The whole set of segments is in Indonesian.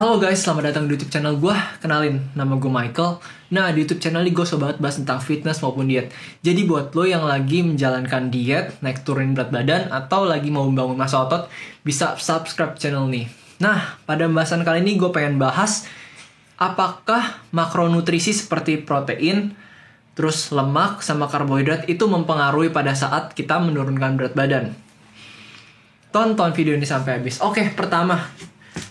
Halo guys, selamat datang di YouTube channel gue. Kenalin, nama gue Michael. Nah, di YouTube channel ini gue sobat bahas tentang fitness maupun diet. Jadi buat lo yang lagi menjalankan diet, naik turunin berat badan, atau lagi mau membangun massa otot, bisa subscribe channel ini. Nah, pada pembahasan kali ini gue pengen bahas apakah makronutrisi seperti protein, terus lemak, sama karbohidrat itu mempengaruhi pada saat kita menurunkan berat badan. Tonton video ini sampai habis. Oke, pertama,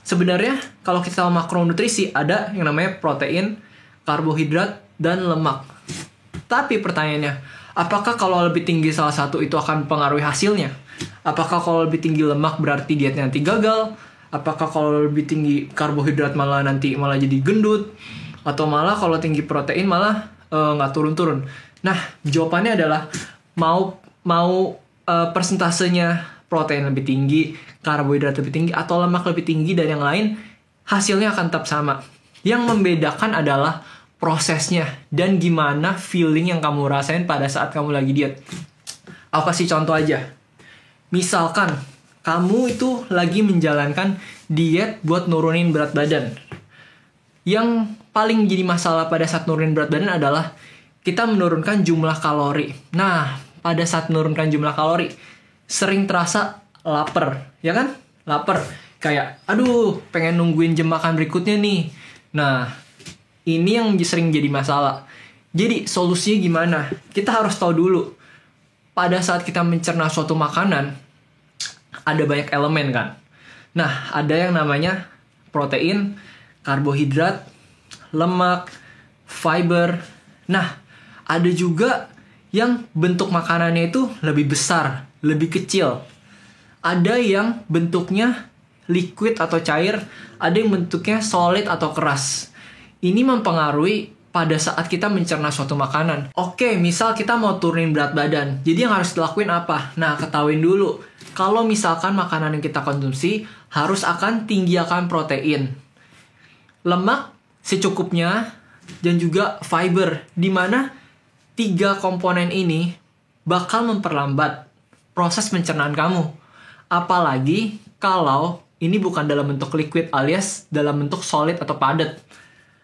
sebenarnya kalau kita tahu makronutrisi ada yang namanya protein, karbohidrat, dan lemak. Tapi pertanyaannya, apakah kalau lebih tinggi salah satu itu akan mempengaruhi hasilnya? Apakah kalau lebih tinggi lemak berarti dietnya nanti gagal? Apakah kalau lebih tinggi karbohidrat malah jadi gendut? Atau malah kalau tinggi protein malah nggak turun-turun? Nah, jawabannya adalah mau persentasenya protein lebih tinggi, karbohidrat lebih tinggi, atau lemak lebih tinggi dan yang lain, hasilnya akan tetap sama. Yang membedakan adalah prosesnya dan gimana feeling yang kamu rasain pada saat kamu lagi diet. Aku kasih contoh aja. Misalkan, kamu itu lagi menjalankan diet buat nurunin berat badan. Yang paling jadi masalah pada saat nurunin berat badan adalah kita menurunkan jumlah kalori. Nah, pada saat menurunkan jumlah kalori, sering terasa lapar, ya kan? Lapar. Kayak, aduh, pengen nungguin jam makan berikutnya nih. Nah, ini yang sering jadi masalah. Jadi, solusinya gimana? Kita harus tahu dulu. Pada saat kita mencerna suatu makanan, ada banyak elemen kan? Nah, ada yang namanya protein, karbohidrat, lemak, fiber. Nah, ada juga yang bentuk makanannya itu lebih besar, lebih kecil. Ada yang bentuknya liquid atau cair, ada yang bentuknya solid atau keras. Ini mempengaruhi pada saat kita mencerna suatu makanan. Oke, misal kita mau turunin berat badan. Jadi yang harus dilakuin apa? Nah, ketahuin dulu. Kalau misalkan makanan yang kita konsumsi harus akan tinggi akan protein, lemak secukupnya, dan juga fiber. Dimana 3 komponen ini bakal memperlambat proses pencernaan kamu. Apalagi kalau ini bukan dalam bentuk liquid alias dalam bentuk solid atau padat.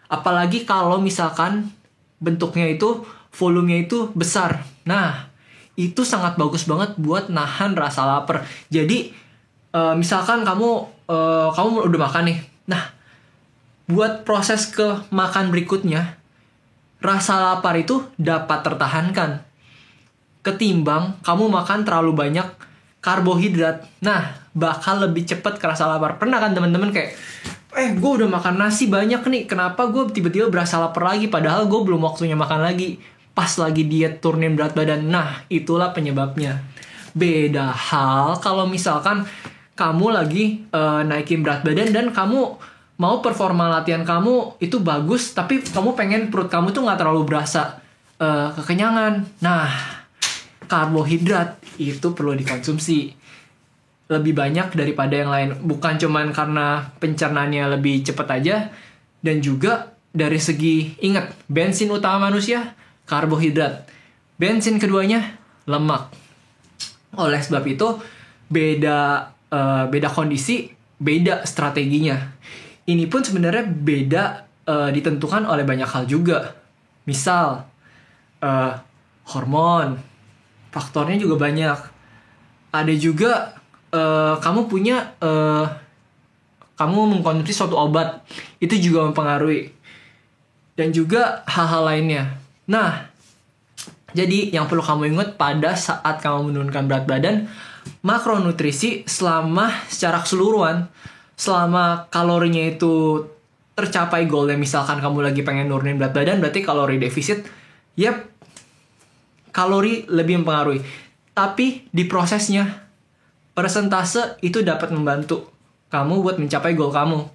Apalagi kalau misalkan bentuknya itu, volumenya itu besar. Nah, itu sangat bagus banget buat nahan rasa lapar. Jadi, misalkan kamu udah makan nih. Nah, buat proses ke makan berikutnya, rasa lapar itu dapat tertahankan ketimbang kamu makan terlalu banyak karbohidrat. Nah, bakal lebih cepat kerasa lapar. Pernah kan teman-teman kayak, gue udah makan nasi banyak nih, kenapa gue tiba-tiba berasa lapar lagi, padahal gue belum waktunya makan lagi, pas lagi diet turunin berat badan. Nah, itulah penyebabnya. Beda hal kalau misalkan kamu lagi naikin berat badan dan kamu mau performa latihan kamu itu bagus, tapi kamu pengen perut kamu tuh gak terlalu berasa kekenyangan. Nah, karbohidrat itu perlu dikonsumsi lebih banyak daripada yang lain. Bukan cuman karena pencernaannya lebih cepat aja, dan juga dari segi, ingat, bensin utama manusia, karbohidrat. Bensin keduanya, lemak. Oleh sebab itu, beda kondisi, beda strateginya. Ini pun sebenarnya beda ditentukan oleh banyak hal juga. Misal, hormon, faktornya juga banyak. Ada juga kamu mengkonsumsi suatu obat, itu juga mempengaruhi. Dan juga hal-hal lainnya. Nah, jadi yang perlu kamu ingat pada saat kamu menurunkan berat badan, makronutrisi secara keseluruhan, selama kalorinya itu tercapai goalnya, misalkan kamu lagi pengen nurunin berat badan, berarti kalori defisit, kalori lebih mempengaruhi. Tapi di prosesnya, persentase itu dapat membantu kamu buat mencapai goal kamu.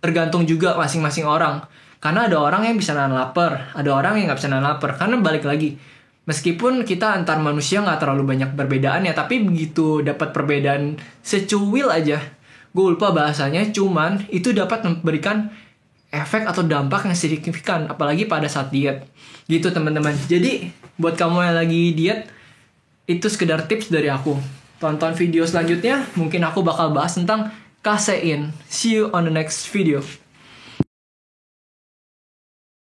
Tergantung juga masing-masing orang. Karena ada orang yang bisa nahan lapar, ada orang yang nggak bisa nahan lapar. Karena balik lagi, meskipun kita antar manusia nggak terlalu banyak perbedaannya, tapi begitu dapat perbedaan secuil aja, gue lupa bahasanya, cuman itu dapat memberikan efek atau dampak yang signifikan, apalagi pada saat diet. Gitu teman-teman. Jadi, buat kamu yang lagi diet, itu sekedar tips dari aku. Tonton video selanjutnya, mungkin aku bakal bahas tentang kasein. See you on the next video.